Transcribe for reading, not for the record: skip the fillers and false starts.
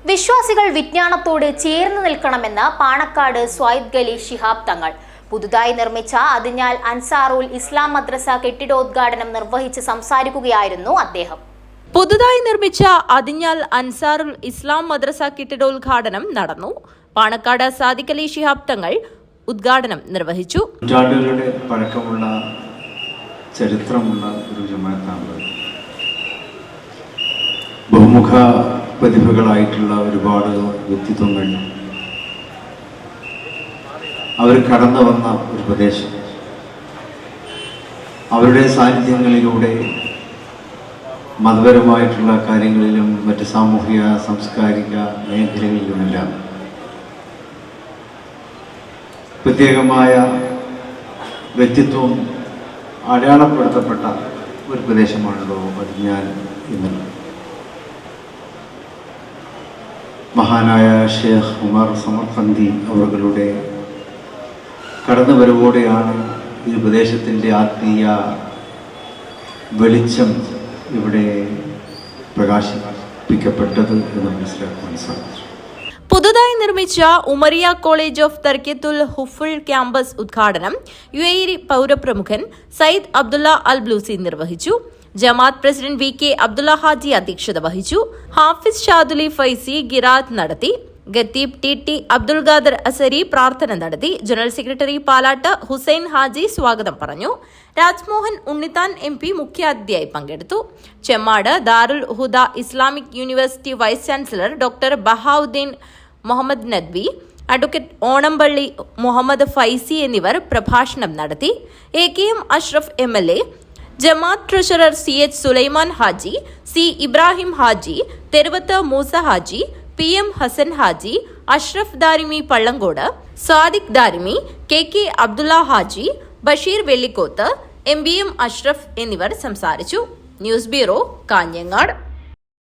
വിശ്വാസികൾ വിജ്ഞാനത്തോട് ചേർന്ന് നിൽക്കണമെന്ന് പാണക്കാട് സ്വായിദ് ഖലി ശിഹാബ് തങ്ങൾ പുതുതായി നിർമ്മിച്ച അതിഞ്ഞാൽ അൻസാറുൽ ഇസ്ലാം മദ്രസ കെട്ടിടോദ്ഘാടനം നിർവഹിച്ച് സംസാരിക്കുകയായിരുന്നു അദ്ദേഹം. പുതുതായി നിർമ്മിച്ച അതിഞ്ഞാൽ അൻസാറുൽ ഇസ്ലാം മദ്രസ കെട്ടിടോദ്ഘാടനം നടന്നു. പാണക്കാട് സാദിഖ് അലി ശിഹാബ് തങ്ങൾ ഉദ്ഘാടനം നിർവഹിച്ചു. നൂറ്റാണ്ടുകളുടെ പഴക്കമുള്ള ചരിത്രമുള്ള ഒരു ജമാഅത്താണ്. ബഹുമുഖ പ്രതിഭകളായിട്ടുള്ള ഒരുപാട് വ്യക്തിത്വങ്ങൾ അവർ കടന്നു വന്ന ഒരു പ്രദേശം. അവരുടെ സാന്നിധ്യങ്ങളിലൂടെ മതപരമായിട്ടുള്ള കാര്യങ്ങളിലും മറ്റ് സാമൂഹിക സാംസ്കാരിക മേഖലകളിലുമെല്ലാം പ്രത്യേകമായ വ്യക്തിത്വം അടയാളപ്പെടുത്തപ്പെട്ട ഒരു പ്രദേശമാണല്ലോ അതിഞ്ഞാൽ എന്നുള്ളത്. മഹാനായ ഷേഖ് ഉമർ സമർഖന്ദി അവരുടെ കടന്നുവരവോടെയാണ് ഈ പ്രദേശത്തിൻ്റെ ആത്മീയ വെളിച്ചം ഇവിടെ പ്രകാശിപ്പിക്കപ്പെട്ടത് എന്ന് മനസ്സിലാക്കാൻ സാധിച്ചു. പുതുതായി നിർമ്മിച്ച ഉമറിയ കോളേജ് ഓഫ് തർക്കിയത്തുൽ ഹുഫുൾ ക്യാമ്പസ് ഉദ്ഘാടനം UAE പൗരപ്രമുഖൻ സയ്യിദ് അബ്ദുള്ള അൽ ബ്ലൂസി നിർവഹിച്ചു. ജമാഅത്ത് പ്രസിഡന്റ് VK അബ്ദുള്ള ഹാജി അധ്യക്ഷത വഹിച്ചു. ഹാഫിസ് ഷാദുലി ഫൈസി ഗിറാത്ത് നടത്തി. ഖത്തീബ് TT അബ്ദുൽ ഖാദർ അസരി പ്രാർത്ഥന നടത്തി. ജനറൽ സെക്രട്ടറി പാലാട്ട് ഹുസൈൻ ഹാജി സ്വാഗതം പറഞ്ഞു. രാജ്മോഹൻ ഉണ്ണിത്താൻ MP മുഖ്യാതിഥിയായി പങ്കെടുത്തു. Chemmad Darul Huda Islamic university vice chancellor doctor Bahauddeen Muhammad Nadwi, advocate Onampally Muhammad Faizy എന്നിവർ പ്രഭാഷണം നടത്തി. AKM Ashraf MLA, Jamaat treasurer CH Sulaiman Haji, C Ibrahim Haji, Theruvath Moosa Haji, PM Hasan Haji, Ashraf Darimi Pallankode, Sadiq Darimi, KK Abdulla Haji, Basheer Vellikoth, MBM Ashraf എന്നിവർ സംസാരിച്ചു. News bureau, Kanhangad.